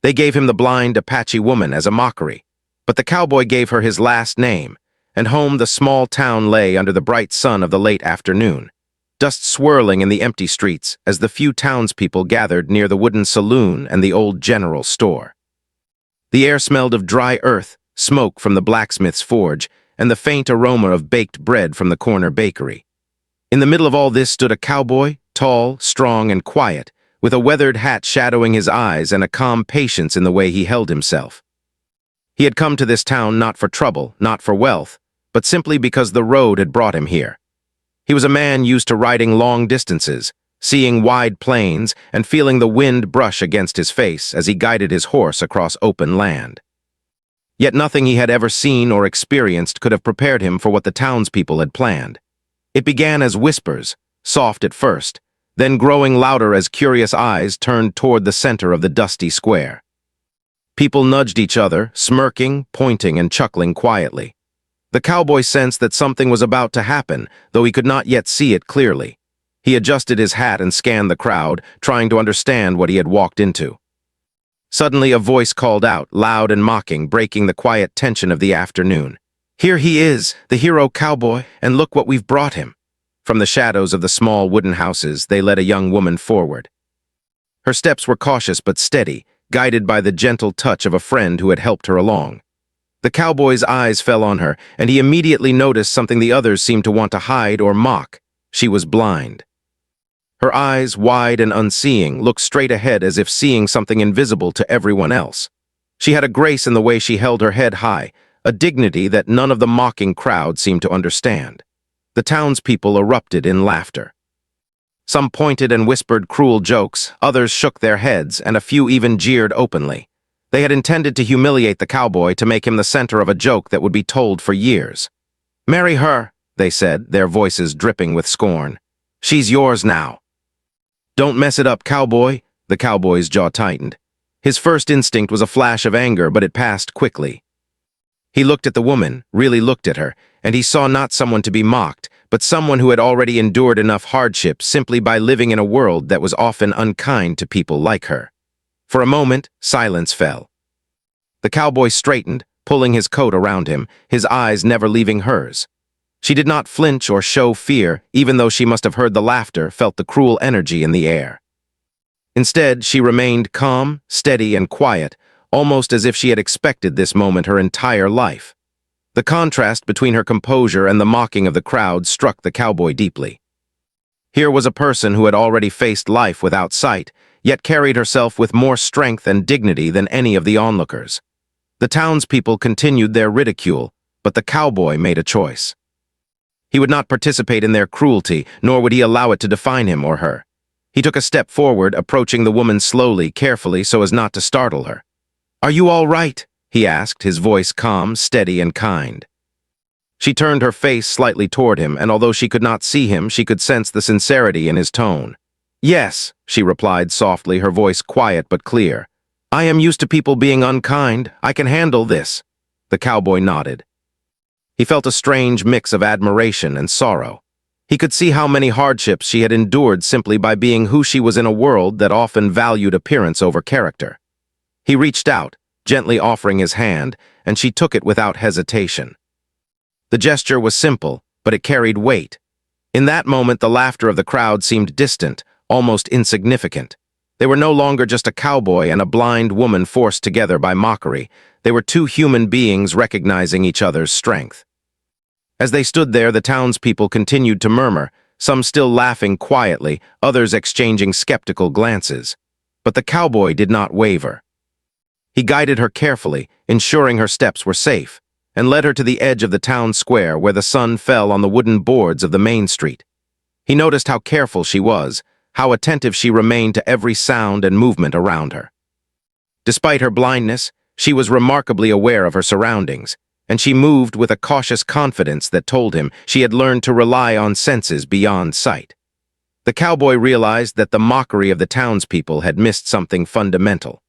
They gave him the blind Apache woman as a mockery, but the cowboy gave her his last name, and home the small town lay under the bright sun of the late afternoon, dust swirling in the empty streets as the few townspeople gathered near the wooden saloon and the old general store. The air smelled of dry earth, smoke from the blacksmith's forge, and the faint aroma of baked bread from the corner bakery. In the middle of all this stood a cowboy, tall, strong, and quiet, with a weathered hat shadowing his eyes and a calm patience in the way he held himself. He had come to this town not for trouble, not for wealth, but simply because the road had brought him here. He was a man used to riding long distances, seeing wide plains and feeling the wind brush against his face as he guided his horse across open land. Yet nothing he had ever seen or experienced could have prepared him for what the townspeople had planned. It began as whispers, soft at first, then growing louder as curious eyes turned toward the center of the dusty square. People nudged each other, smirking, pointing, and chuckling quietly. The cowboy sensed that something was about to happen, though he could not yet see it clearly. He adjusted his hat and scanned the crowd, trying to understand what he had walked into. Suddenly a voice called out, loud and mocking, breaking the quiet tension of the afternoon. "Here he is, the hero cowboy, and look what we've brought him." From the shadows of the small wooden houses, they led a young woman forward. Her steps were cautious but steady, guided by the gentle touch of a friend who had helped her along. The cowboy's eyes fell on her, and he immediately noticed something the others seemed to want to hide or mock. She was blind. Her eyes, wide and unseeing, looked straight ahead as if seeing something invisible to everyone else. She had a grace in the way she held her head high, a dignity that none of the mocking crowd seemed to understand. The townspeople erupted in laughter. Some pointed and whispered cruel jokes, others shook their heads, and a few even jeered openly. They had intended to humiliate the cowboy to make him the center of a joke that would be told for years. "Marry her," they said, their voices dripping with scorn. "She's yours now." "Don't mess it up, cowboy," the cowboy's jaw tightened. His first instinct was a flash of anger, but it passed quickly. He looked at the woman, really looked at her, and he saw not someone to be mocked, but someone who had already endured enough hardship simply by living in a world that was often unkind to people like her. For a moment, silence fell. The cowboy straightened, pulling his coat around him, his eyes never leaving hers. She did not flinch or show fear, even though she must have heard the laughter, felt the cruel energy in the air. Instead, she remained calm, steady, and quiet, almost as if she had expected this moment her entire life. The contrast between her composure and the mocking of the crowd struck the cowboy deeply. Here was a person who had already faced life without sight, yet carried herself with more strength and dignity than any of the onlookers. The townspeople continued their ridicule, but the cowboy made a choice. He would not participate in their cruelty, nor would he allow it to define him or her. He took a step forward, approaching the woman slowly, carefully, so as not to startle her. "Are you all right?" he asked, his voice calm, steady, and kind. She turned her face slightly toward him, and although she could not see him, she could sense the sincerity in his tone. "Yes," she replied softly, her voice quiet but clear. "I am used to people being unkind. I can handle this." The cowboy nodded. He felt a strange mix of admiration and sorrow. He could see how many hardships she had endured simply by being who she was in a world that often valued appearance over character. He reached out, gently offering his hand, and she took it without hesitation. The gesture was simple, but it carried weight. In that moment, the laughter of the crowd seemed distant, almost insignificant. They were no longer just a cowboy and a blind woman forced together by mockery. They were two human beings recognizing each other's strength. As they stood there, the townspeople continued to murmur, some still laughing quietly, others exchanging skeptical glances. But the cowboy did not waver. He guided her carefully, ensuring her steps were safe, and led her to the edge of the town square where the sun fell on the wooden boards of the main street. He noticed how careful she was, how attentive she remained to every sound and movement around her. Despite her blindness, she was remarkably aware of her surroundings, and she moved with a cautious confidence that told him she had learned to rely on senses beyond sight. The cowboy realized that the mockery of the townspeople had missed something fundamental.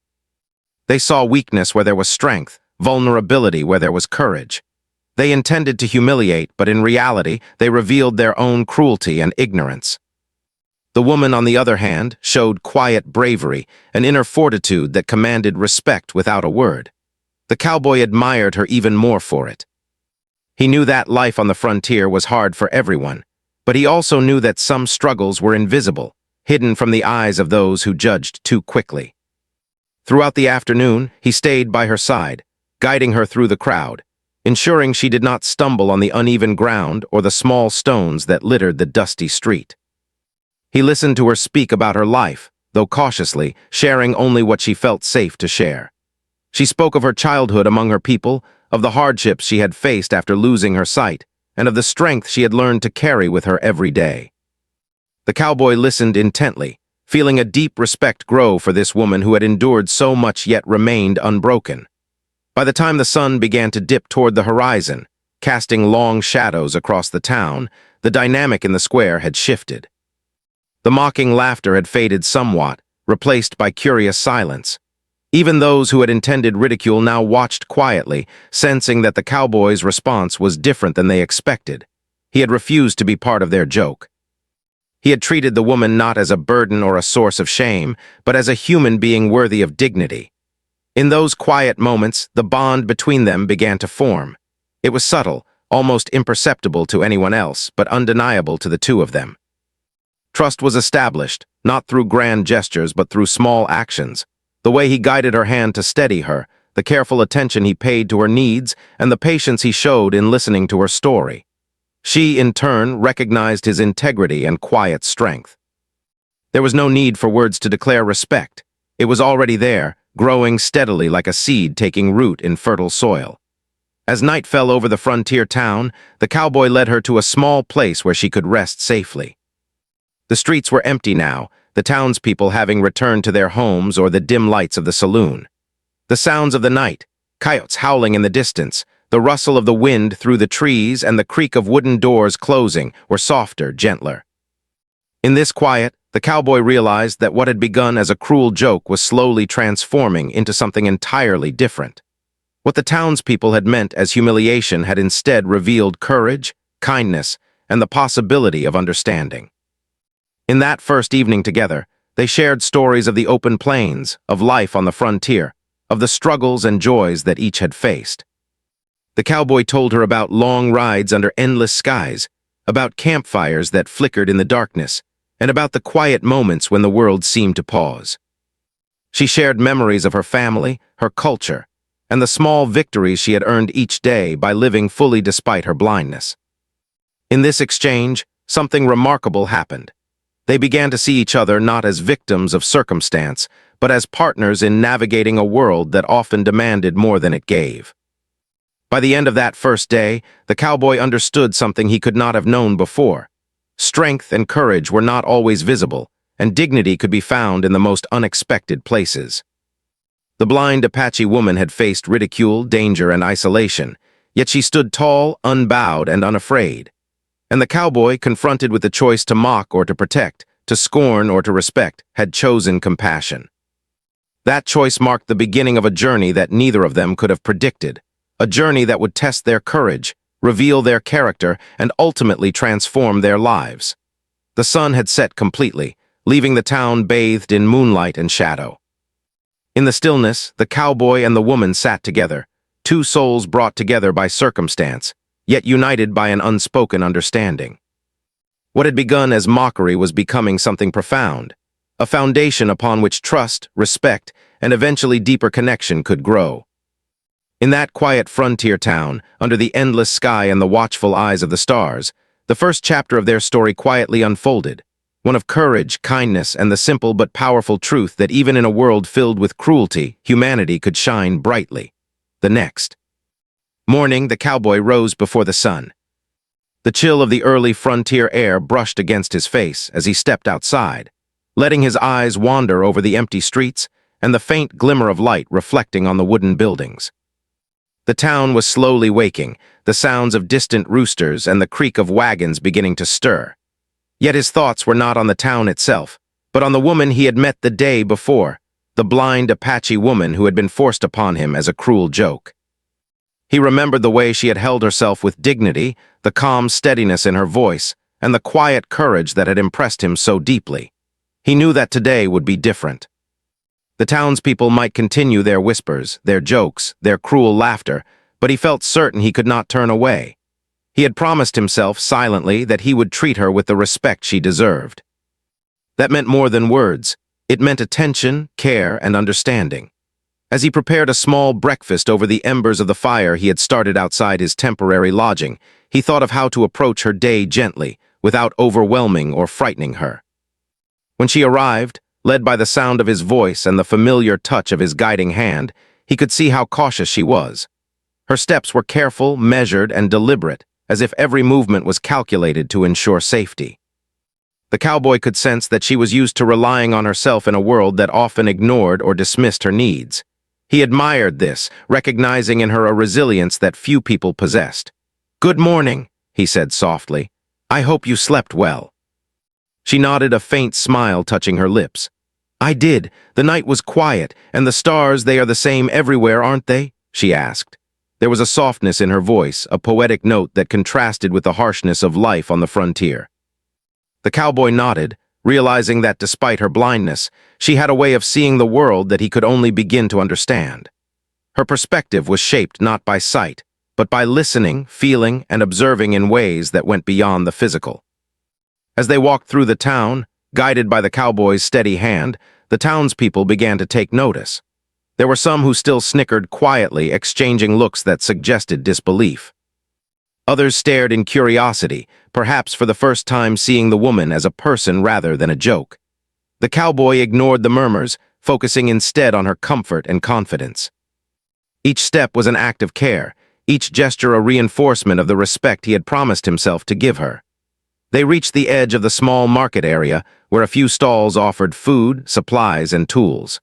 They saw weakness where there was strength, vulnerability where there was courage. They intended to humiliate, but in reality, they revealed their own cruelty and ignorance. The woman, on the other hand, showed quiet bravery, an inner fortitude that commanded respect without a word. The cowboy admired her even more for it. He knew that life on the frontier was hard for everyone, but he also knew that some struggles were invisible, hidden from the eyes of those who judged too quickly. Throughout the afternoon, he stayed by her side, guiding her through the crowd, ensuring she did not stumble on the uneven ground or the small stones that littered the dusty street. He listened to her speak about her life, though cautiously, sharing only what she felt safe to share. She spoke of her childhood among her people, of the hardships she had faced after losing her sight, and of the strength she had learned to carry with her every day. The cowboy listened intently, feeling a deep respect grow for this woman who had endured so much yet remained unbroken. By the time the sun began to dip toward the horizon, casting long shadows across the town, the dynamic in the square had shifted. The mocking laughter had faded somewhat, replaced by curious silence. Even those who had intended ridicule now watched quietly, sensing that the cowboy's response was different than they expected. He had refused to be part of their joke. He had treated the woman not as a burden or a source of shame, but as a human being worthy of dignity. In those quiet moments, the bond between them began to form. It was subtle, almost imperceptible to anyone else, but undeniable to the two of them. Trust was established, not through grand gestures, but through small actions. The way he guided her hand to steady her, the careful attention he paid to her needs, and the patience he showed in listening to her story. She, in turn, recognized his integrity and quiet strength. There was no need for words to declare respect. It was already there, growing steadily like a seed taking root in fertile soil. As night fell over the frontier town, the cowboy led her to a small place where she could rest safely. The streets were empty now, the townspeople having returned to their homes or the dim lights of the saloon. The sounds of the night, coyotes howling in the distance, the rustle of the wind through the trees, and the creak of wooden doors closing were softer, gentler. In this quiet, the cowboy realized that what had begun as a cruel joke was slowly transforming into something entirely different. What the townspeople had meant as humiliation had instead revealed courage, kindness, and the possibility of understanding. In that first evening together, they shared stories of the open plains, of life on the frontier, of the struggles and joys that each had faced. The cowboy told her about long rides under endless skies, about campfires that flickered in the darkness, and about the quiet moments when the world seemed to pause. She shared memories of her family, her culture, and the small victories she had earned each day by living fully despite her blindness. In this exchange, something remarkable happened. They began to see each other not as victims of circumstance, but as partners in navigating a world that often demanded more than it gave. By the end of that first day, the cowboy understood something he could not have known before. Strength and courage were not always visible, and dignity could be found in the most unexpected places. The blind Apache woman had faced ridicule, danger, and isolation, yet she stood tall, unbowed, and unafraid. And the cowboy, confronted with the choice to mock or to protect, to scorn or to respect, had chosen compassion. That choice marked the beginning of a journey that neither of them could have predicted, a journey that would test their courage, reveal their character, and ultimately transform their lives. The sun had set completely, leaving the town bathed in moonlight and shadow. In the stillness, the cowboy and the woman sat together, two souls brought together by circumstance, yet united by an unspoken understanding. What had begun as mockery was becoming something profound, a foundation upon which trust, respect, and eventually deeper connection could grow. In that quiet frontier town, under the endless sky and the watchful eyes of the stars, the first chapter of their story quietly unfolded, one of courage, kindness, and the simple but powerful truth that even in a world filled with cruelty, humanity could shine brightly. The next morning, the cowboy rose before the sun. The chill of the early frontier air brushed against his face as he stepped outside, letting his eyes wander over the empty streets and the faint glimmer of light reflecting on the wooden buildings. The town was slowly waking, the sounds of distant roosters and the creak of wagons beginning to stir. Yet his thoughts were not on the town itself, but on the woman he had met the day before, the blind Apache woman who had been forced upon him as a cruel joke. He remembered the way she had held herself with dignity, the calm steadiness in her voice, and the quiet courage that had impressed him so deeply. He knew that today would be different. The townspeople might continue their whispers, their jokes, their cruel laughter, but he felt certain he could not turn away. He had promised himself silently that he would treat her with the respect she deserved. That meant more than words. It meant attention, care, and understanding. As he prepared a small breakfast over the embers of the fire he had started outside his temporary lodging, he thought of how to approach her day gently, without overwhelming or frightening her. When she arrived, led by the sound of his voice and the familiar touch of his guiding hand, he could see how cautious she was. Her steps were careful, measured, and deliberate, as if every movement was calculated to ensure safety. The cowboy could sense that she was used to relying on herself in a world that often ignored or dismissed her needs. He admired this, recognizing in her a resilience that few people possessed. "Good morning," he said softly. "I hope you slept well." She nodded, a faint smile touching her lips. "I did. The night was quiet, and the stars, they are the same everywhere, aren't they?" she asked. There was a softness in her voice, a poetic note that contrasted with the harshness of life on the frontier. The cowboy nodded, realizing that despite her blindness, she had a way of seeing the world that he could only begin to understand. Her perspective was shaped not by sight, but by listening, feeling, and observing in ways that went beyond the physical. As they walked through the town, guided by the cowboy's steady hand, the townspeople began to take notice. There were some who still snickered quietly, exchanging looks that suggested disbelief. Others stared in curiosity, perhaps for the first time seeing the woman as a person rather than a joke. The cowboy ignored the murmurs, focusing instead on her comfort and confidence. Each step was an act of care, each gesture a reinforcement of the respect he had promised himself to give her. They reached the edge of the small market area, where a few stalls offered food, supplies, and tools.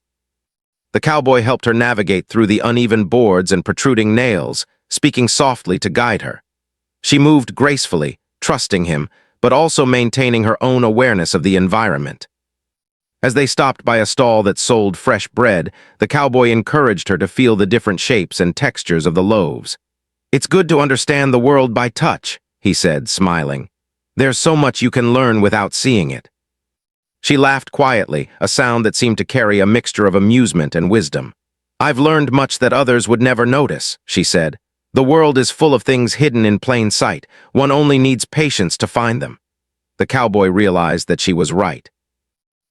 The cowboy helped her navigate through the uneven boards and protruding nails, speaking softly to guide her. She moved gracefully, trusting him, but also maintaining her own awareness of the environment. As they stopped by a stall that sold fresh bread, the cowboy encouraged her to feel the different shapes and textures of the loaves. "It's good to understand the world by touch," he said, smiling. "There's so much you can learn without seeing it." She laughed quietly, a sound that seemed to carry a mixture of amusement and wisdom. "I've learned much that others would never notice," she said. "The world is full of things hidden in plain sight. One only needs patience to find them." The cowboy realized that she was right.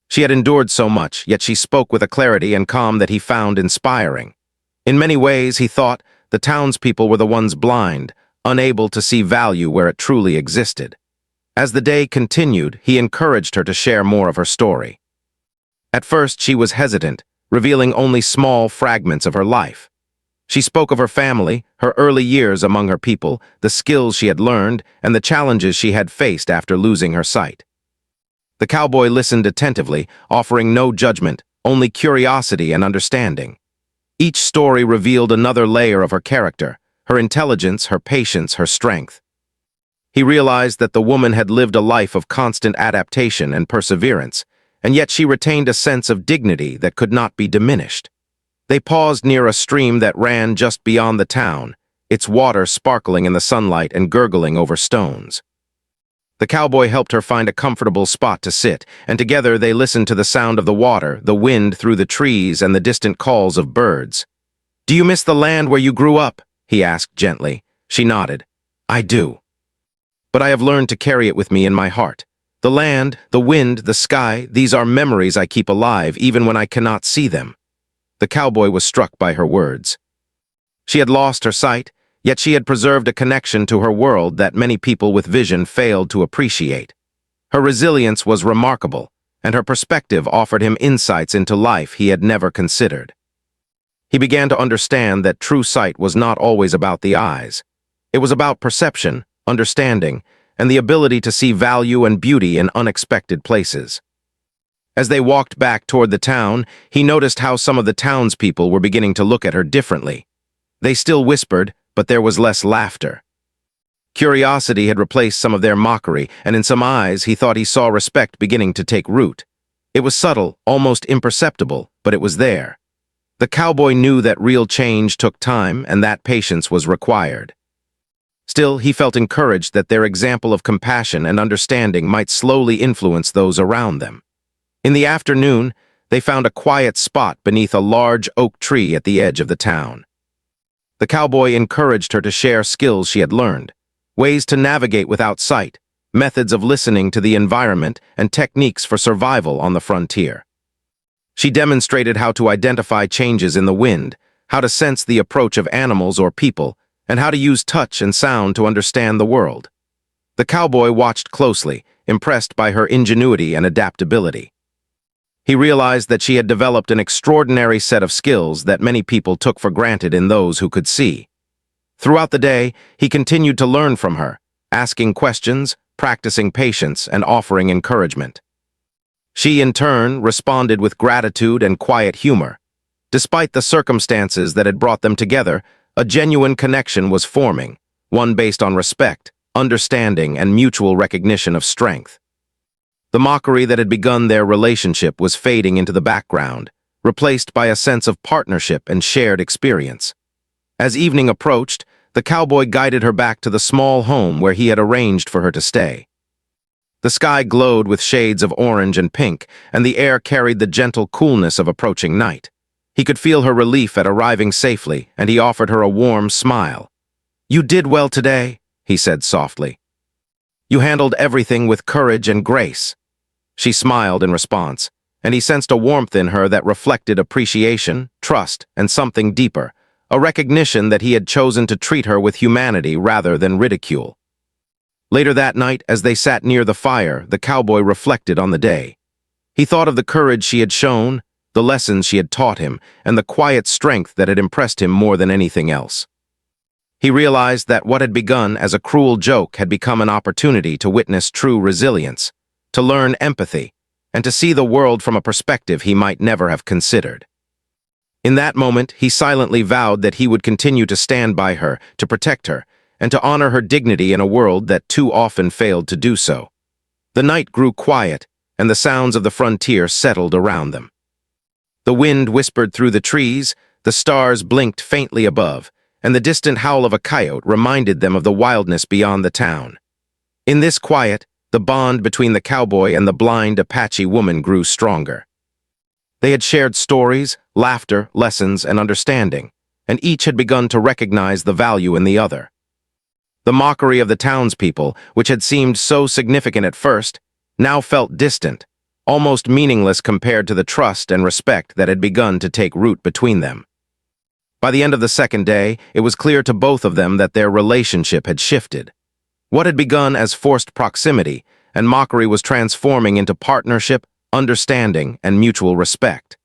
She had endured so much, yet she spoke with a clarity and calm that he found inspiring. In many ways, he thought, the townspeople were the ones blind, unable to see value where it truly existed. As the day continued, he encouraged her to share more of her story. At first, she was hesitant, revealing only small fragments of her life. She spoke of her family, her early years among her people, the skills she had learned, and the challenges she had faced after losing her sight. The cowboy listened attentively, offering no judgment, only curiosity and understanding. Each story revealed another layer of her character, her intelligence, her patience, her strength. He realized that the woman had lived a life of constant adaptation and perseverance, and yet she retained a sense of dignity that could not be diminished. They paused near a stream that ran just beyond the town, its water sparkling in the sunlight and gurgling over stones. The cowboy helped her find a comfortable spot to sit, and together they listened to the sound of the water, the wind through the trees, and the distant calls of birds. "Do you miss the land where you grew up?" he asked gently. She nodded. "I do. But I have learned to carry it with me in my heart. The land, the wind, the sky, these are memories I keep alive even when I cannot see them." The cowboy was struck by her words. She had lost her sight, yet she had preserved a connection to her world that many people with vision failed to appreciate. Her resilience was remarkable, and her perspective offered him insights into life he had never considered. He began to understand that true sight was not always about the eyes. It was about perception, understanding, and the ability to see value and beauty in unexpected places. As they walked back toward the town, he noticed how some of the townspeople were beginning to look at her differently. They still whispered, but there was less laughter. Curiosity had replaced some of their mockery, and in some eyes he thought he saw respect beginning to take root. It was subtle, almost imperceptible, but it was there. The cowboy knew that real change took time and that patience was required. Still, he felt encouraged that their example of compassion and understanding might slowly influence those around them. In the afternoon, they found a quiet spot beneath a large oak tree at the edge of the town. The cowboy encouraged her to share skills she had learned, ways to navigate without sight, methods of listening to the environment, and techniques for survival on the frontier. She demonstrated how to identify changes in the wind, how to sense the approach of animals or people, and how to use touch and sound to understand the world. The cowboy watched closely, impressed by her ingenuity and adaptability. He realized that she had developed an extraordinary set of skills that many people took for granted in those who could see. Throughout the day, he continued to learn from her, asking questions, practicing patience, and offering encouragement. She, in turn, responded with gratitude and quiet humor. Despite the circumstances that had brought them together, a genuine connection was forming, one based on respect, understanding, and mutual recognition of strength. The mockery that had begun their relationship was fading into the background, replaced by a sense of partnership and shared experience. As evening approached, the cowboy guided her back to the small home where he had arranged for her to stay. The sky glowed with shades of orange and pink, and the air carried the gentle coolness of approaching night. He could feel her relief at arriving safely, and he offered her a warm smile. "You did well today," he said softly. "You handled everything with courage and grace." She smiled in response, and he sensed a warmth in her that reflected appreciation, trust, and something deeper, a recognition that he had chosen to treat her with humanity rather than ridicule. Later that night, as they sat near the fire, the cowboy reflected on the day. He thought of the courage she had shown, the lessons she had taught him, and the quiet strength that had impressed him more than anything else. He realized that what had begun as a cruel joke had become an opportunity to witness true resilience, to learn empathy, and to see the world from a perspective he might never have considered. In that moment, he silently vowed that he would continue to stand by her, to protect her, and to honor her dignity in a world that too often failed to do so. The night grew quiet, and the sounds of the frontier settled around them. The wind whispered through the trees, the stars blinked faintly above, and the distant howl of a coyote reminded them of the wildness beyond the town. In this quiet, the bond between the cowboy and the blind Apache woman grew stronger. They had shared stories, laughter, lessons, and understanding, and each had begun to recognize the value in the other. The mockery of the townspeople, which had seemed so significant at first, now felt distant, almost meaningless compared to the trust and respect that had begun to take root between them. By the end of the second day, it was clear to both of them that their relationship had shifted. What had begun as forced proximity and mockery was transforming into partnership, understanding, and mutual respect.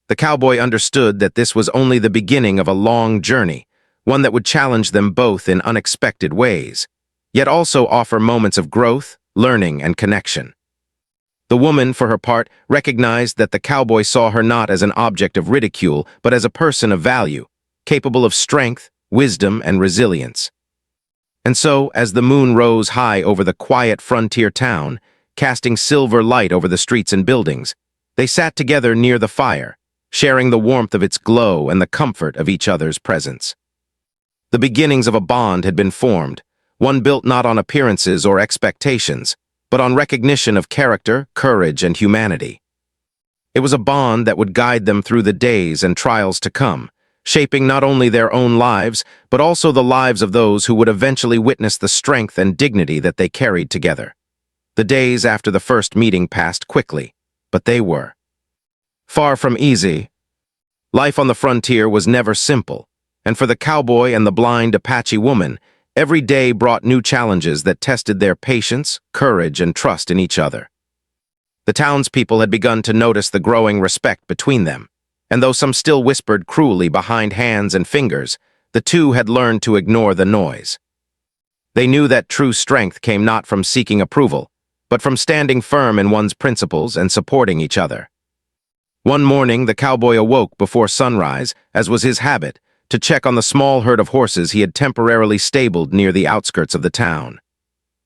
The cowboy understood that this was only the beginning of a long journey, one that would challenge them both in unexpected ways, yet also offer moments of growth, learning, and connection. The woman, for her part, recognized that the cowboy saw her not as an object of ridicule, but as a person of value, capable of strength, wisdom, and resilience. And so, as the moon rose high over the quiet frontier town, casting silver light over the streets and buildings, they sat together near the fire, sharing the warmth of its glow and the comfort of each other's presence. The beginnings of a bond had been formed, one built not on appearances or expectations, but on recognition of character, courage, and humanity. It was a bond that would guide them through the days and trials to come, shaping not only their own lives, but also the lives of those who would eventually witness the strength and dignity that they carried together. The days after the first meeting passed quickly, but they were far from easy. Life on the frontier was never simple, and for the cowboy and the blind Apache woman, every day brought new challenges that tested their patience, courage, and trust in each other. The townspeople had begun to notice the growing respect between them, and though some still whispered cruelly behind hands and fingers, the two had learned to ignore the noise. They knew that true strength came not from seeking approval, but from standing firm in one's principles and supporting each other. One morning, the cowboy awoke before sunrise, as was his habit, to check on the small herd of horses he had temporarily stabled near the outskirts of the town.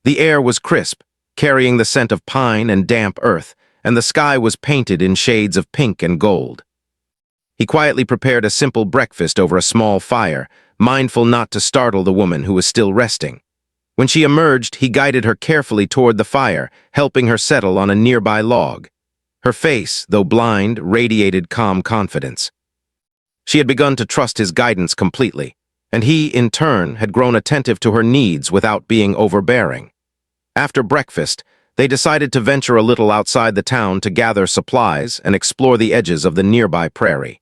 The air was crisp, carrying the scent of pine and damp earth, and the sky was painted in shades of pink and gold. He quietly prepared a simple breakfast over a small fire, mindful not to startle the woman who was still resting. When she emerged, he guided her carefully toward the fire, helping her settle on a nearby log. Her face, though blind, radiated calm confidence. She had begun to trust his guidance completely, and he, in turn, had grown attentive to her needs without being overbearing. After breakfast, they decided to venture a little outside the town to gather supplies and explore the edges of the nearby prairie.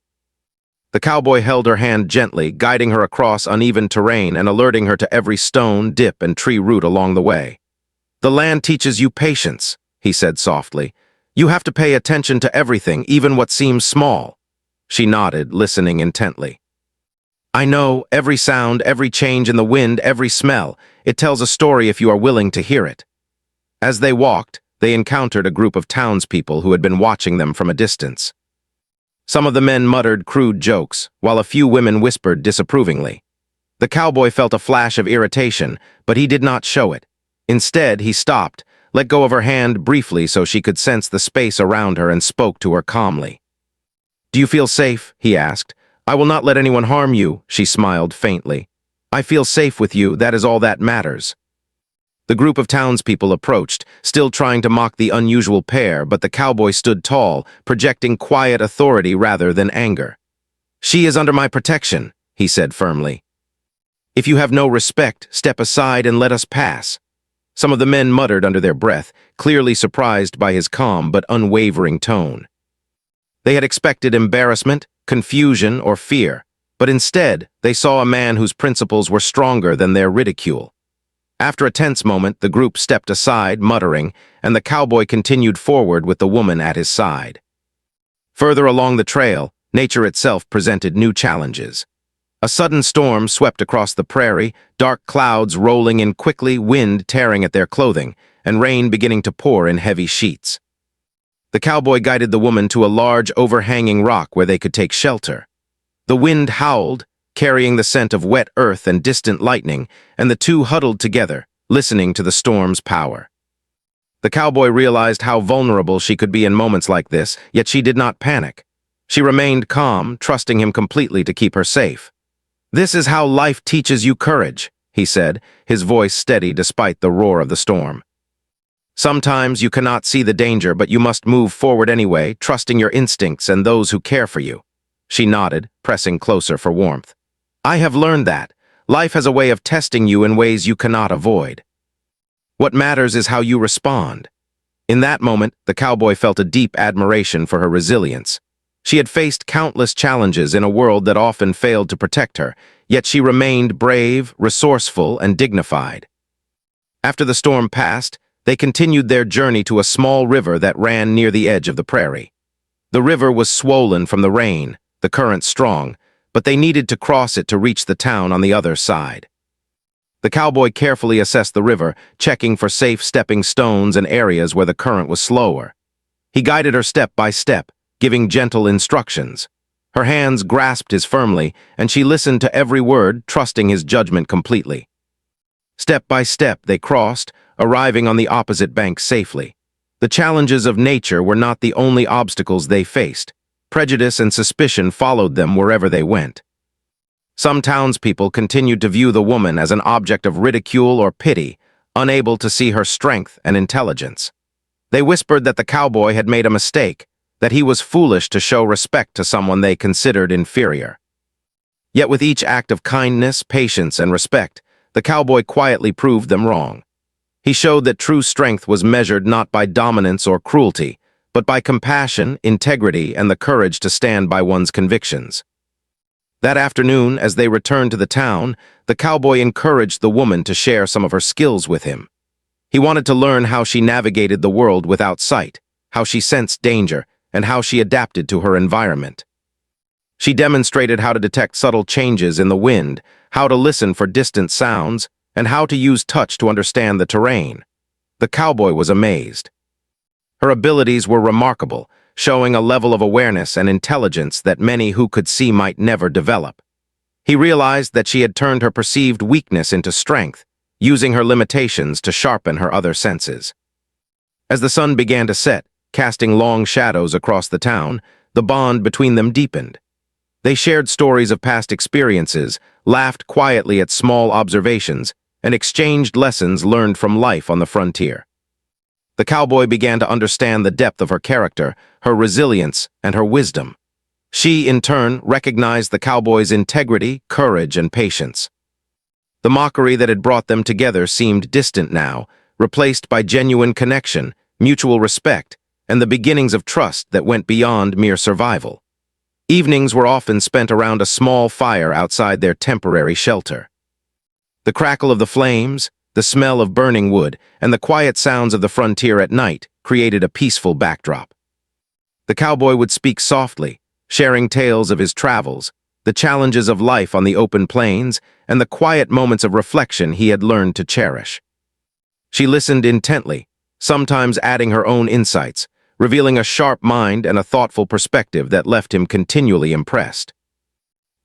The cowboy held her hand gently, guiding her across uneven terrain and alerting her to every stone, dip, and tree root along the way. "The land teaches you patience," he said softly. "You have to pay attention to everything, even what seems small." She nodded, listening intently. "I know, every sound, every change in the wind, every smell. It tells a story if you are willing to hear it." As they walked, they encountered a group of townspeople who had been watching them from a distance. Some of the men muttered crude jokes, while a few women whispered disapprovingly. The cowboy felt a flash of irritation, but he did not show it. Instead, he stopped, let go of her hand briefly so she could sense the space around her, and spoke to her calmly. "Do you feel safe?" he asked. "I will not let anyone harm you," she smiled faintly. "I feel safe with you, that is all that matters." The group of townspeople approached, still trying to mock the unusual pair, but the cowboy stood tall, projecting quiet authority rather than anger. "She is under my protection," he said firmly. "If you have no respect, step aside and let us pass." Some of the men muttered under their breath, clearly surprised by his calm but unwavering tone. They had expected embarrassment, confusion, or fear, but instead they saw a man whose principles were stronger than their ridicule. After a tense moment, the group stepped aside, muttering, and the cowboy continued forward with the woman at his side. Further along the trail, nature itself presented new challenges. A sudden storm swept across the prairie, dark clouds rolling in quickly, wind tearing at their clothing, and rain beginning to pour in heavy sheets. The cowboy guided the woman to a large, overhanging rock where they could take shelter. The wind howled, carrying the scent of wet earth and distant lightning, and the two huddled together, listening to the storm's power. The cowboy realized how vulnerable she could be in moments like this, yet she did not panic. She remained calm, trusting him completely to keep her safe. "This is how life teaches you courage," he said, his voice steady despite the roar of the storm. "Sometimes you cannot see the danger, but you must move forward anyway, trusting your instincts and those who care for you." She nodded, pressing closer for warmth. "I have learned that. Life has a way of testing you in ways you cannot avoid. What matters is how you respond." In that moment, the cowboy felt a deep admiration for her resilience. She had faced countless challenges in a world that often failed to protect her, yet she remained brave, resourceful, and dignified. After the storm passed, they continued their journey to a small river that ran near the edge of the prairie. The river was swollen from the rain, the current strong, but they needed to cross it to reach the town on the other side. The cowboy carefully assessed the river, checking for safe stepping stones and areas where the current was slower. He guided her step by step, giving gentle instructions. Her hands grasped his firmly, and she listened to every word, trusting his judgment completely. Step by step, they crossed, arriving on the opposite bank safely. The challenges of nature were not the only obstacles they faced. Prejudice and suspicion followed them wherever they went. Some townspeople continued to view the woman as an object of ridicule or pity, unable to see her strength and intelligence. They whispered that the cowboy had made a mistake, that he was foolish to show respect to someone they considered inferior. Yet with each act of kindness, patience, and respect, the cowboy quietly proved them wrong. He showed that true strength was measured not by dominance or cruelty, but by compassion, integrity, and the courage to stand by one's convictions. That afternoon, as they returned to the town, the cowboy encouraged the woman to share some of her skills with him. He wanted to learn how she navigated the world without sight, how she sensed danger, and how she adapted to her environment. She demonstrated how to detect subtle changes in the wind, how to listen for distant sounds, and how to use touch to understand the terrain. The cowboy was amazed. Her abilities were remarkable, showing a level of awareness and intelligence that many who could see might never develop. He realized that she had turned her perceived weakness into strength, using her limitations to sharpen her other senses. As the sun began to set, casting long shadows across the town, the bond between them deepened. They shared stories of past experiences, laughed quietly at small observations, and exchanged lessons learned from life on the frontier. The cowboy began to understand the depth of her character, her resilience, and her wisdom. She, in turn, recognized the cowboy's integrity, courage, and patience. The mockery that had brought them together seemed distant now, replaced by genuine connection, mutual respect, and the beginnings of trust that went beyond mere survival. Evenings were often spent around a small fire outside their temporary shelter. The crackle of the flames, the smell of burning wood, and the quiet sounds of the frontier at night created a peaceful backdrop. The cowboy would speak softly, sharing tales of his travels, the challenges of life on the open plains, and the quiet moments of reflection he had learned to cherish. She listened intently, sometimes adding her own insights, revealing a sharp mind and a thoughtful perspective that left him continually impressed.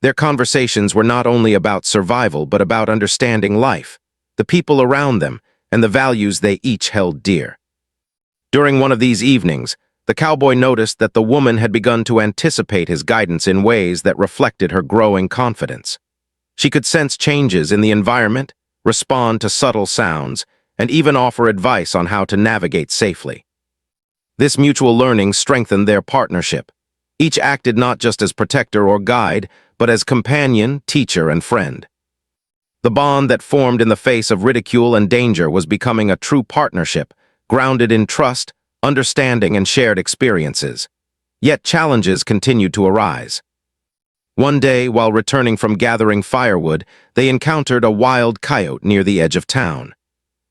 Their conversations were not only about survival but about understanding life, the people around them, and the values they each held dear. During one of these evenings, the cowboy noticed that the woman had begun to anticipate his guidance in ways that reflected her growing confidence. She could sense changes in the environment, respond to subtle sounds, and even offer advice on how to navigate safely. This mutual learning strengthened their partnership. Each acted not just as protector or guide, but as companion, teacher, and friend. The bond that formed in the face of ridicule and danger was becoming a true partnership, grounded in trust, understanding, and shared experiences. Yet challenges continued to arise. One day, while returning from gathering firewood, they encountered a wild coyote near the edge of town.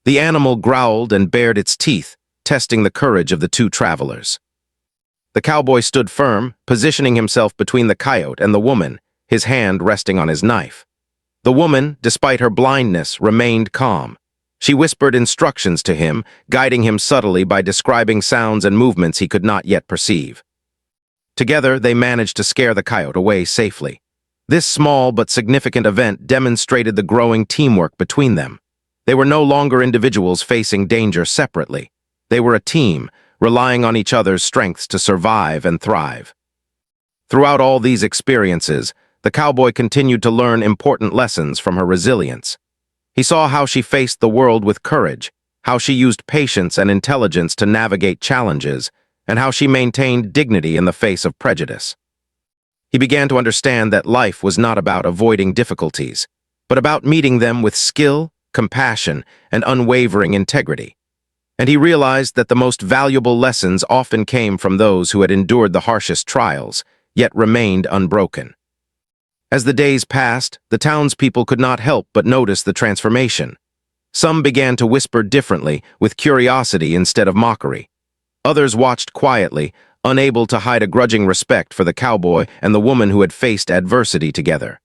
The animal growled and bared its teeth, testing the courage of the two travelers. The cowboy stood firm, positioning himself between the coyote and the woman, his hand resting on his knife. The woman, despite her blindness, remained calm. She whispered instructions to him, guiding him subtly by describing sounds and movements he could not yet perceive. Together, they managed to scare the coyote away safely. This small but significant event demonstrated the growing teamwork between them. They were no longer individuals facing danger separately. They were a team, relying on each other's strengths to survive and thrive. Throughout all these experiences, the cowboy continued to learn important lessons from her resilience. He saw how she faced the world with courage, how she used patience and intelligence to navigate challenges, and how she maintained dignity in the face of prejudice. He began to understand that life was not about avoiding difficulties, but about meeting them with skill, compassion, and unwavering integrity. And he realized that the most valuable lessons often came from those who had endured the harshest trials, yet remained unbroken. As the days passed, the townspeople could not help but notice the transformation. Some began to whisper differently, with curiosity instead of mockery. Others watched quietly, unable to hide a grudging respect for the cowboy and the woman who had faced adversity together.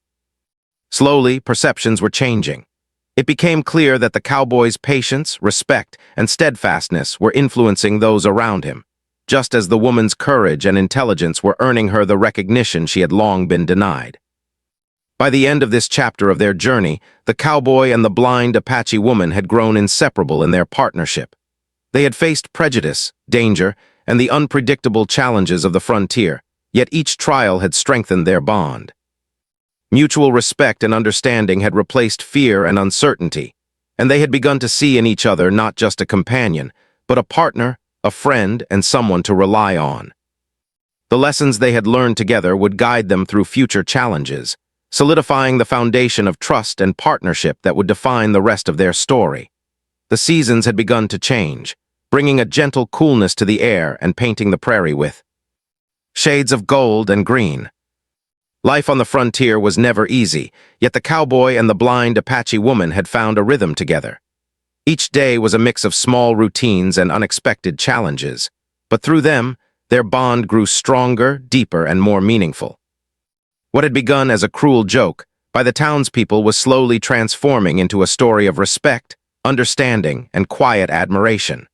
Slowly, perceptions were changing. It became clear that the cowboy's patience, respect, and steadfastness were influencing those around him, just as the woman's courage and intelligence were earning her the recognition she had long been denied. By the end of this chapter of their journey, the cowboy and the blind Apache woman had grown inseparable in their partnership. They had faced prejudice, danger, and the unpredictable challenges of the frontier, yet each trial had strengthened their bond. Mutual respect and understanding had replaced fear and uncertainty, and they had begun to see in each other not just a companion, but a partner, a friend, and someone to rely on. The lessons they had learned together would guide them through future challenges, solidifying the foundation of trust and partnership that would define the rest of their story. The seasons had begun to change, bringing a gentle coolness to the air and painting the prairie with shades of gold and green. Life on the frontier was never easy, yet the cowboy and the blind Apache woman had found a rhythm together. Each day was a mix of small routines and unexpected challenges, but through them, their bond grew stronger, deeper, and more meaningful. What had begun as a cruel joke by the townspeople was slowly transforming into a story of respect, understanding, and quiet admiration.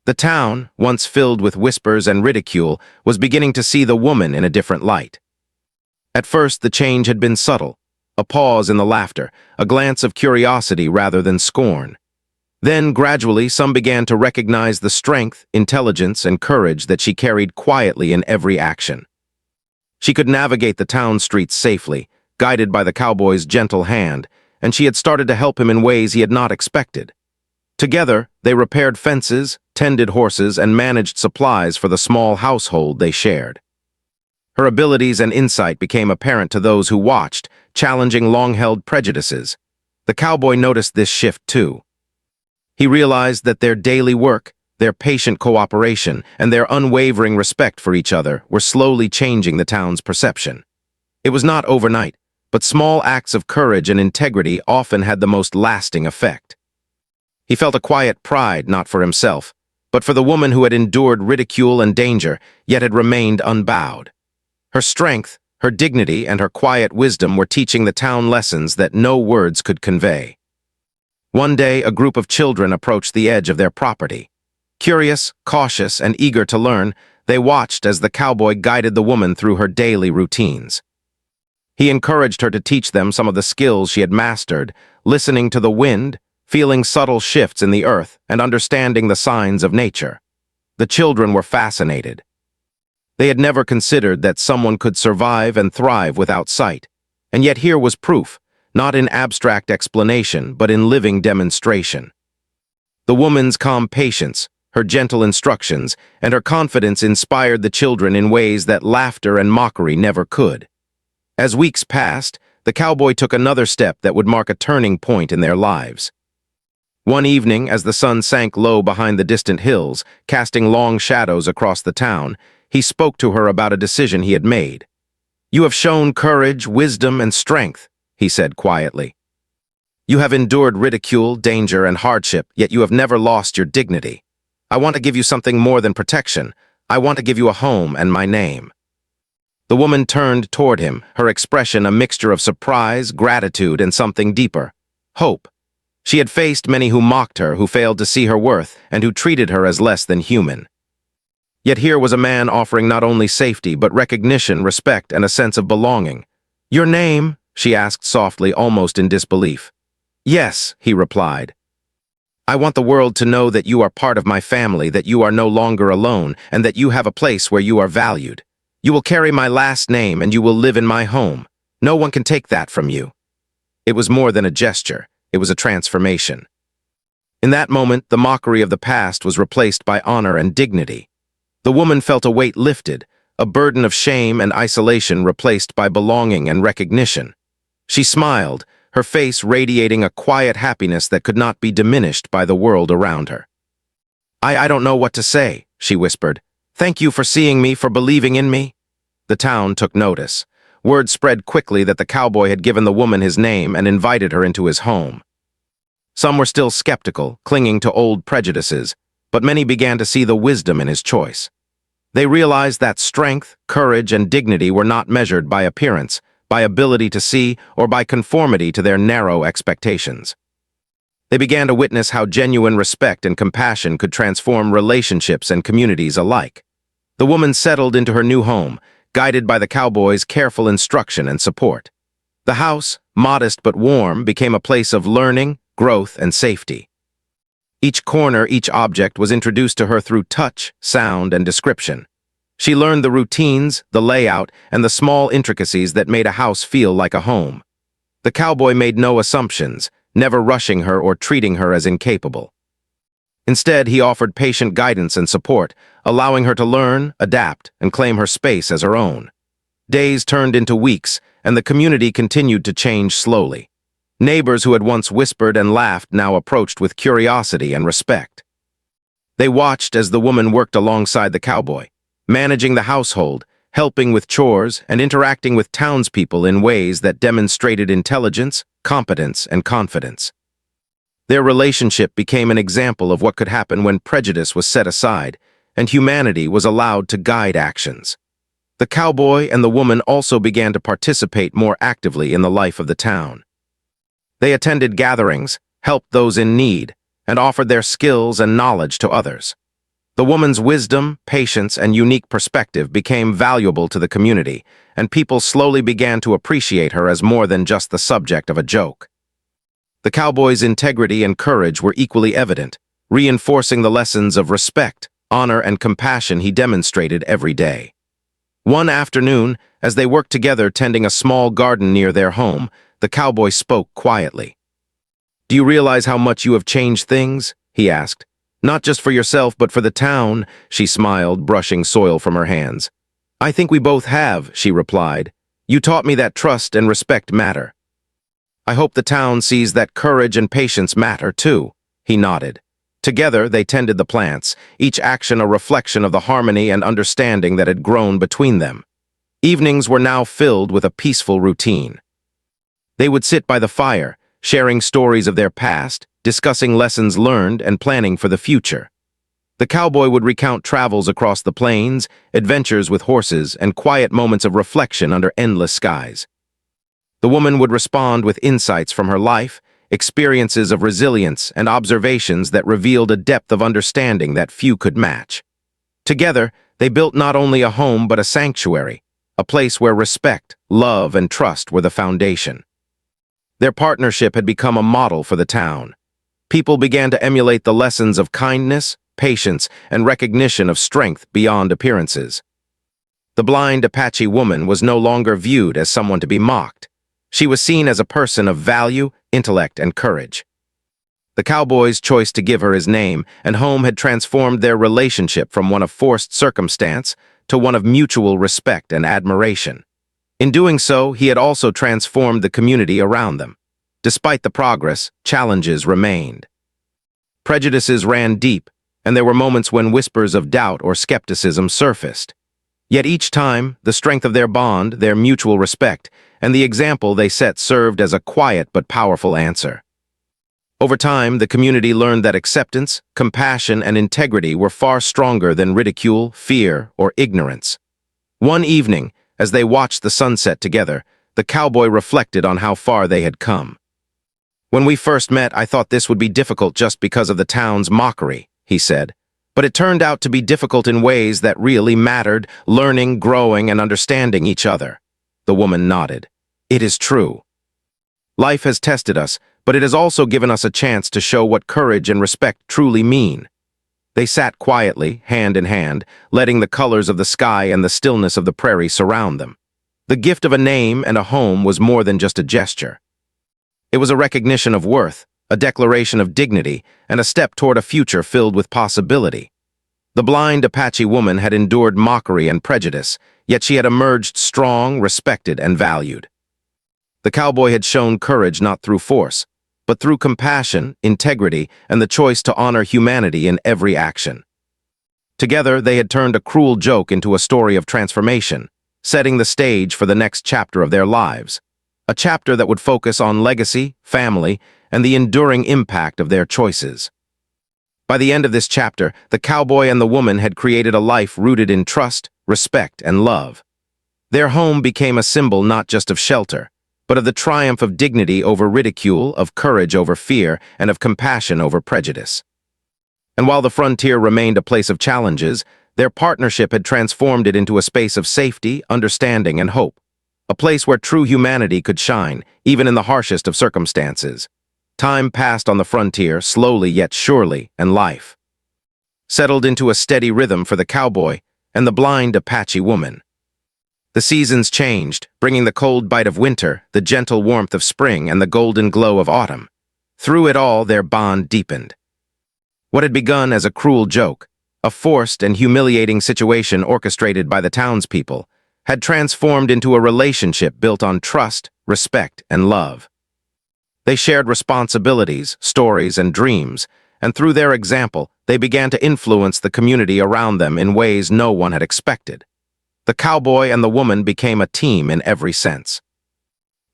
The town, once filled with whispers and ridicule, was beginning to see the woman in a different light. At first, the change had been subtle, a pause in the laughter, a glance of curiosity rather than scorn. Then, gradually, some began to recognize the strength, intelligence, and courage that she carried quietly in every action. She could navigate the town streets safely, guided by the cowboy's gentle hand, and she had started to help him in ways he had not expected. Together, they repaired fences, tended horses, and managed supplies for the small household they shared. Her abilities and insight became apparent to those who watched, challenging long-held prejudices. The cowboy noticed this shift too. He realized that their daily work, their patient cooperation, and their unwavering respect for each other were slowly changing the town's perception. It was not overnight, but small acts of courage and integrity often had the most lasting effect. He felt a quiet pride not for himself, but for the woman who had endured ridicule and danger, yet had remained unbowed. Her strength, her dignity, and her quiet wisdom were teaching the town lessons that no words could convey. One day, a group of children approached the edge of their property. Curious, cautious, and eager to learn, they watched as the cowboy guided the woman through her daily routines. He encouraged her to teach them some of the skills she had mastered, listening to the wind, feeling subtle shifts in the earth, and understanding the signs of nature. The children were fascinated. They had never considered that someone could survive and thrive without sight, and yet here was proof, not in abstract explanation, but in living demonstration. The woman's calm patience, her gentle instructions, and her confidence inspired the children in ways that laughter and mockery never could. As weeks passed, the cowboy took another step that would mark a turning point in their lives. One evening, as the sun sank low behind the distant hills, casting long shadows across the town, he spoke to her about a decision he had made. "You have shown courage, wisdom, and strength," he said quietly. "You have endured ridicule, danger, and hardship, yet you have never lost your dignity. I want to give you something more than protection. I want to give you a home and my name." The woman turned toward him, her expression a mixture of surprise, gratitude, and something deeper: hope. She had faced many who mocked her, who failed to see her worth, and who treated her as less than human. Yet here was a man offering not only safety, but recognition, respect, and a sense of belonging. "Your name?" she asked softly, almost in disbelief. "Yes," he replied. "I want the world to know that you are part of my family, that you are no longer alone, and that you have a place where you are valued. You will carry my last name, and you will live in my home. No one can take that from you." It was more than a gesture. It was a transformation. In that moment, the mockery of the past was replaced by honor and dignity. The woman felt a weight lifted, a burden of shame and isolation replaced by belonging and recognition. She smiled, her face radiating a quiet happiness that could not be diminished by the world around her. I don't know what to say," she whispered. "Thank you for seeing me, for believing in me." The town took notice. Word spread quickly that the cowboy had given the woman his name and invited her into his home. Some were still skeptical, clinging to old prejudices, but many began to see the wisdom in his choice. They realized that strength, courage, and dignity were not measured by appearance, by ability to see, or by conformity to their narrow expectations. They began to witness how genuine respect and compassion could transform relationships and communities alike. The woman settled into her new home, guided by the cowboy's careful instruction and support. The house, modest but warm, became a place of learning, growth, and safety. Each corner, each object was introduced to her through touch, sound, and description. She learned the routines, the layout, and the small intricacies that made a house feel like a home. The cowboy made no assumptions, never rushing her or treating her as incapable. Instead, he offered patient guidance and support, allowing her to learn, adapt, and claim her space as her own. Days turned into weeks, and the community continued to change slowly. Neighbors who had once whispered and laughed now approached with curiosity and respect. They watched as the woman worked alongside the cowboy, managing the household, helping with chores, and interacting with townspeople in ways that demonstrated intelligence, competence, and confidence. Their relationship became an example of what could happen when prejudice was set aside and humanity was allowed to guide actions. The cowboy and the woman also began to participate more actively in the life of the town. They attended gatherings, helped those in need, and offered their skills and knowledge to others. The woman's wisdom, patience, and unique perspective became valuable to the community, and people slowly began to appreciate her as more than just the subject of a joke. The cowboy's integrity and courage were equally evident, reinforcing the lessons of respect, honor, and compassion he demonstrated every day. One afternoon, as they worked together tending a small garden near their home, the cowboy spoke quietly. "Do you realize how much you have changed things?" he asked. "Not just for yourself, but for the town," she smiled, brushing soil from her hands. "I think we both have," she replied. "You taught me that trust and respect matter. I hope the town sees that courage and patience matter, too." He nodded. Together, they tended the plants, each action a reflection of the harmony and understanding that had grown between them. Evenings were now filled with a peaceful routine. They would sit by the fire, sharing stories of their past, discussing lessons learned, and planning for the future. The cowboy would recount travels across the plains, adventures with horses, and quiet moments of reflection under endless skies. The woman would respond with insights from her life, experiences of resilience, and observations that revealed a depth of understanding that few could match. Together, they built not only a home but a sanctuary, a place where respect, love, and trust were the foundation. Their partnership had become a model for the town. People began to emulate the lessons of kindness, patience, and recognition of strength beyond appearances. The blind Apache woman was no longer viewed as someone to be mocked. She was seen as a person of value, intellect, and courage. The cowboy's choice to give her his name and home had transformed their relationship from one of forced circumstance to one of mutual respect and admiration. In doing so, he had also transformed the community around them. Despite the progress, challenges remained. Prejudices ran deep, and there were moments when whispers of doubt or skepticism surfaced. Yet each time, the strength of their bond, their mutual respect, and the example they set served as a quiet but powerful answer. Over time, the community learned that acceptance, compassion, and integrity were far stronger than ridicule, fear, or ignorance. One evening, as they watched the sunset together, the cowboy reflected on how far they had come. "When we first met, I thought this would be difficult just because of the town's mockery," he said. "But it turned out to be difficult in ways that really mattered, learning, growing, and understanding each other." The woman nodded. "It is true. Life has tested us, but it has also given us a chance to show what courage and respect truly mean." They sat quietly, hand in hand, letting the colors of the sky and the stillness of the prairie surround them. The gift of a name and a home was more than just a gesture. It was a recognition of worth, a declaration of dignity, and a step toward a future filled with possibility. The blind Apache woman had endured mockery and prejudice, yet she had emerged strong, respected, and valued. The cowboy had shown courage not through force, but through compassion, integrity, and the choice to honor humanity in every action. Together, they had turned a cruel joke into a story of transformation, setting the stage for the next chapter of their lives, a chapter that would focus on legacy, family, and the enduring impact of their choices. By the end of this chapter, the cowboy and the woman had created a life rooted in trust, respect, and love. Their home became a symbol not just of shelter, but of the triumph of dignity over ridicule, of courage over fear, and of compassion over prejudice. And while the frontier remained a place of challenges, their partnership had transformed it into a space of safety, understanding, and hope, a place where true humanity could shine, even in the harshest of circumstances. Time passed on the frontier, slowly yet surely, and life settled into a steady rhythm for the cowboy and the blind Apache woman. The seasons changed, bringing the cold bite of winter, the gentle warmth of spring, and the golden glow of autumn. Through it all, their bond deepened. What had begun as a cruel joke, a forced and humiliating situation orchestrated by the townspeople, had transformed into a relationship built on trust, respect, and love. They shared responsibilities, stories, and dreams, and through their example, they began to influence the community around them in ways no one had expected. The cowboy and the woman became a team in every sense.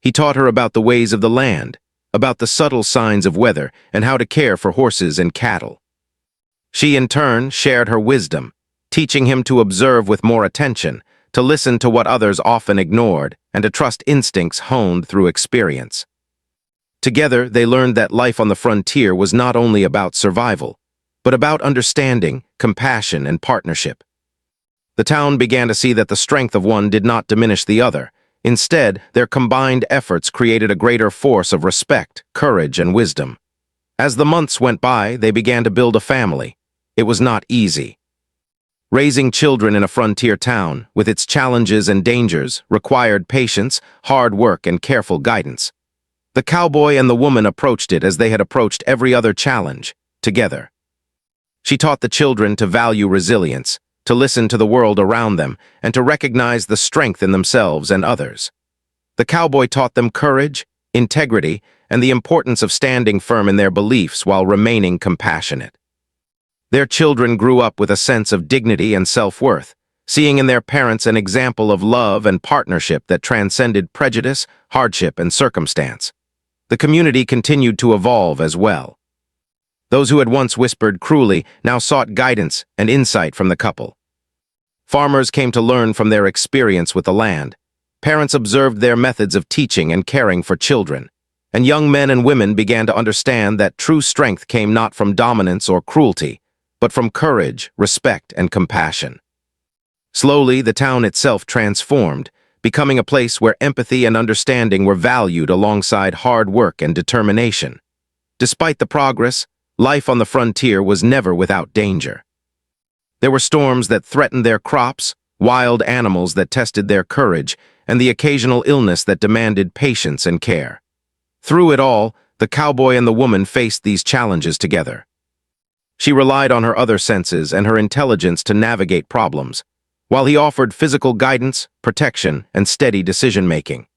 He taught her about the ways of the land, about the subtle signs of weather, and how to care for horses and cattle. She, in turn, shared her wisdom, teaching him to observe with more attention, to listen to what others often ignored, and to trust instincts honed through experience. Together, they learned that life on the frontier was not only about survival, but about understanding, compassion, and partnership. The town began to see that the strength of one did not diminish the other. Instead, their combined efforts created a greater force of respect, courage, and wisdom. As the months went by, they began to build a family. It was not easy. Raising children in a frontier town, with its challenges and dangers, required patience, hard work, and careful guidance. The cowboy and the woman approached it as they had approached every other challenge, together. She taught the children to value resilience, to listen to the world around them, and to recognize the strength in themselves and others. The cowboy taught them courage, integrity, and the importance of standing firm in their beliefs while remaining compassionate. Their children grew up with a sense of dignity and self-worth, seeing in their parents an example of love and partnership that transcended prejudice, hardship, and circumstance. The community continued to evolve as well. Those who had once whispered cruelly now sought guidance and insight from the couple. Farmers came to learn from their experience with the land. Parents observed their methods of teaching and caring for children. And young men and women began to understand that true strength came not from dominance or cruelty, but from courage, respect, and compassion. Slowly, the town itself transformed, becoming a place where empathy and understanding were valued alongside hard work and determination. Despite the progress, life on the frontier was never without danger. There were storms that threatened their crops, wild animals that tested their courage, and the occasional illness that demanded patience and care. Through it all, the cowboy and the woman faced these challenges together. She relied on her other senses and her intelligence to navigate problems, while he offered physical guidance, protection, and steady decision-making.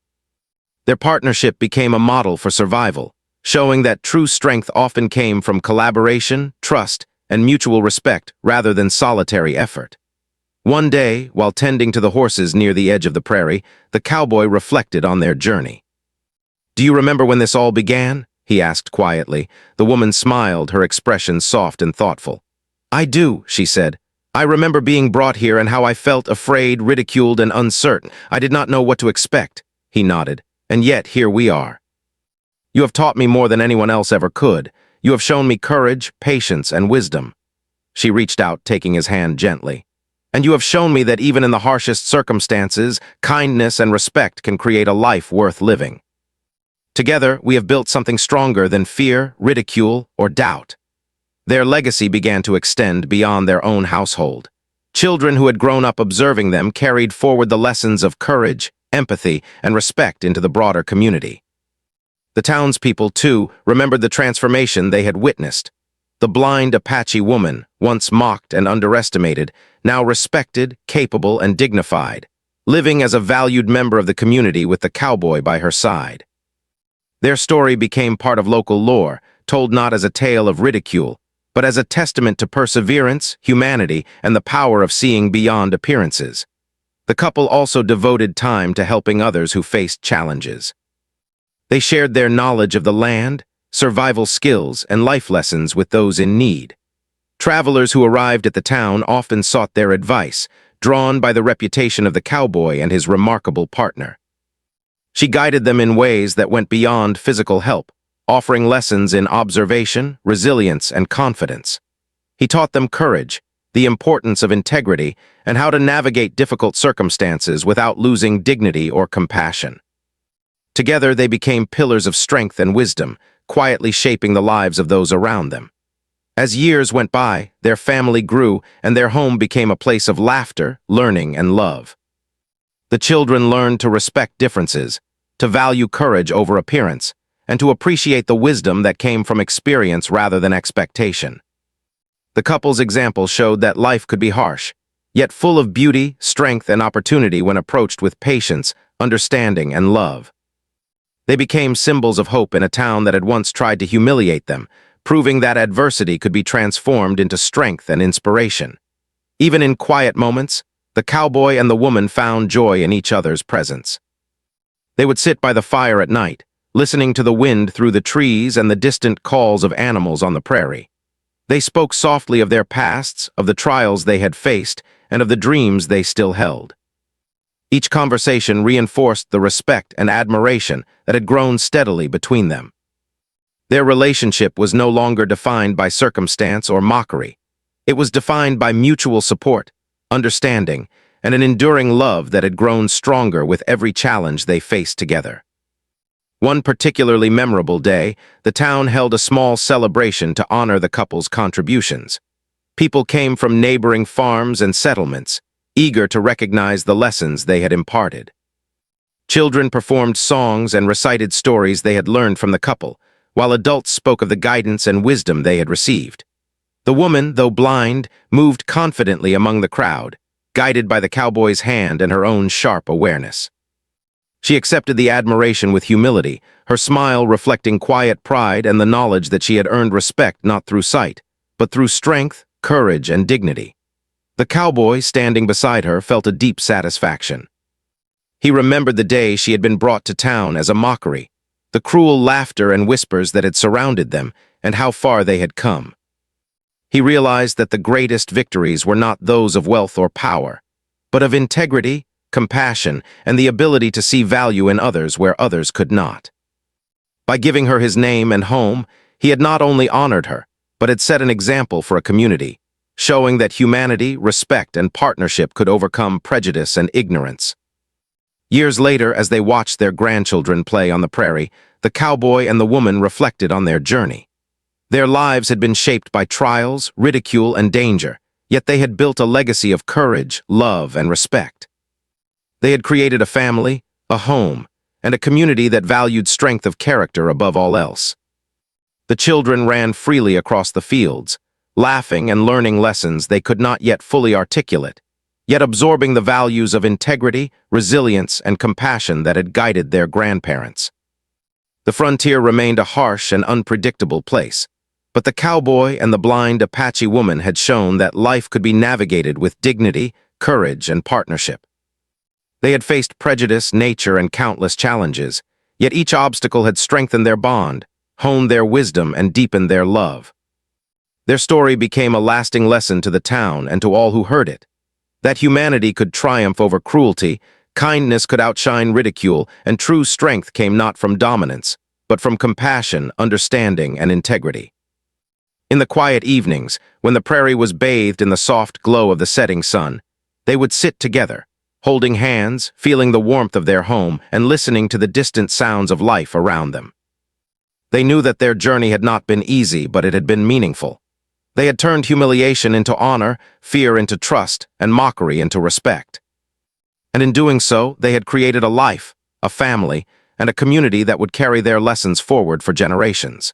Their partnership became a model for survival, showing that true strength often came from collaboration, trust, and mutual respect rather than solitary effort. One day, while tending to the horses near the edge of the prairie, the cowboy reflected on their journey. "Do you remember when this all began?" he asked quietly. The woman smiled, her expression soft and thoughtful. "I do," she said. "I remember being brought here and how I felt afraid, ridiculed, and uncertain. I did not know what to expect." He nodded. "And yet, here we are. You have taught me more than anyone else ever could. You have shown me courage, patience, and wisdom." She reached out, taking his hand gently. "And you have shown me that even in the harshest circumstances, kindness and respect can create a life worth living. Together, we have built something stronger than fear, ridicule, or doubt." Their legacy began to extend beyond their own household. Children who had grown up observing them carried forward the lessons of courage, empathy, and respect into the broader community. The townspeople, too, remembered the transformation they had witnessed. The blind Apache woman, once mocked and underestimated, now respected, capable, and dignified, living as a valued member of the community with the cowboy by her side. Their story became part of local lore, told not as a tale of ridicule, but as a testament to perseverance, humanity, and the power of seeing beyond appearances. The couple also devoted time to helping others who faced challenges. They shared their knowledge of the land, survival skills, and life lessons with those in need. Travelers who arrived at the town often sought their advice, drawn by the reputation of the cowboy and his remarkable partner. She guided them in ways that went beyond physical help, offering lessons in observation, resilience, and confidence. He taught them courage, the importance of integrity, and how to navigate difficult circumstances without losing dignity or compassion. Together, they became pillars of strength and wisdom, quietly shaping the lives of those around them. As years went by, their family grew, and their home became a place of laughter, learning, and love. The children learned to respect differences, to value courage over appearance, and to appreciate the wisdom that came from experience rather than expectation. The couple's example showed that life could be harsh, yet full of beauty, strength, and opportunity when approached with patience, understanding, and love. They became symbols of hope in a town that had once tried to humiliate them, proving that adversity could be transformed into strength and inspiration. Even in quiet moments, the cowboy and the woman found joy in each other's presence. They would sit by the fire at night, listening to the wind through the trees and the distant calls of animals on the prairie. They spoke softly of their pasts, of the trials they had faced, and of the dreams they still held. Each conversation reinforced the respect and admiration that had grown steadily between them. Their relationship was no longer defined by circumstance or mockery. It was defined by mutual support, understanding, and an enduring love that had grown stronger with every challenge they faced together. One particularly memorable day, the town held a small celebration to honor the couple's contributions. People came from neighboring farms and settlements, eager to recognize the lessons they had imparted. Children performed songs and recited stories they had learned from the couple, while adults spoke of the guidance and wisdom they had received. The woman, though blind, moved confidently among the crowd, guided by the cowboy's hand and her own sharp awareness. She accepted the admiration with humility, her smile reflecting quiet pride and the knowledge that she had earned respect not through sight, but through strength, courage, and dignity. The cowboy, standing beside her, felt a deep satisfaction. He remembered the day she had been brought to town as a mockery, the cruel laughter and whispers that had surrounded them, and how far they had come. He realized that the greatest victories were not those of wealth or power, but of integrity, compassion, and the ability to see value in others where others could not. By giving her his name and home, he had not only honored her, but had set an example for a community, showing that humanity, respect, and partnership could overcome prejudice and ignorance. Years later, as they watched their grandchildren play on the prairie, the cowboy and the woman reflected on their journey. Their lives had been shaped by trials, ridicule, and danger, yet they had built a legacy of courage, love, and respect. They had created a family, a home, and a community that valued strength of character above all else. The children ran freely across the fields, laughing and learning lessons they could not yet fully articulate, yet absorbing the values of integrity, resilience, and compassion that had guided their grandparents. The frontier remained a harsh and unpredictable place, but the cowboy and the blind Apache woman had shown that life could be navigated with dignity, courage, and partnership. They had faced prejudice, nature, and countless challenges, yet each obstacle had strengthened their bond, honed their wisdom, and deepened their love. Their story became a lasting lesson to the town and to all who heard it, that humanity could triumph over cruelty, kindness could outshine ridicule, and true strength came not from dominance, but from compassion, understanding, and integrity. In the quiet evenings, when the prairie was bathed in the soft glow of the setting sun, they would sit together, holding hands, feeling the warmth of their home, and listening to the distant sounds of life around them. They knew that their journey had not been easy, but it had been meaningful. They had turned humiliation into honor, fear into trust, and mockery into respect. And in doing so, they had created a life, a family, and a community that would carry their lessons forward for generations.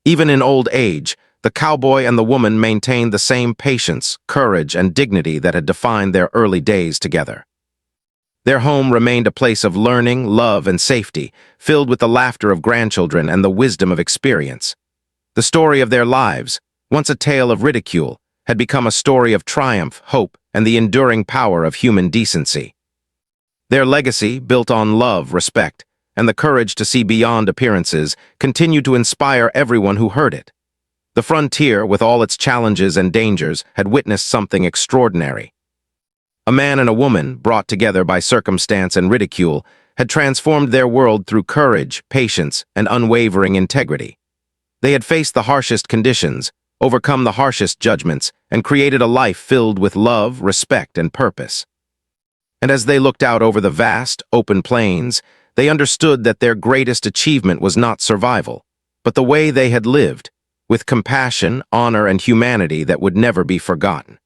Even in old age, the cowboy and the woman maintained the same patience, courage, and dignity that had defined their early days together. Their home remained a place of learning, love, and safety, filled with the laughter of grandchildren and the wisdom of experience. The story of their lives, once a tale of ridicule, had become a story of triumph, hope, and the enduring power of human decency. Their legacy, built on love, respect, and the courage to see beyond appearances, continued to inspire everyone who heard it. The frontier, with all its challenges and dangers, had witnessed something extraordinary. A man and a woman, brought together by circumstance and ridicule, had transformed their world through courage, patience, and unwavering integrity. They had faced the harshest conditions, overcome the harshest judgments, and created a life filled with love, respect, and purpose. And as they looked out over the vast, open plains, they understood that their greatest achievement was not survival, but the way they had lived, with compassion, honor, and humanity that would never be forgotten.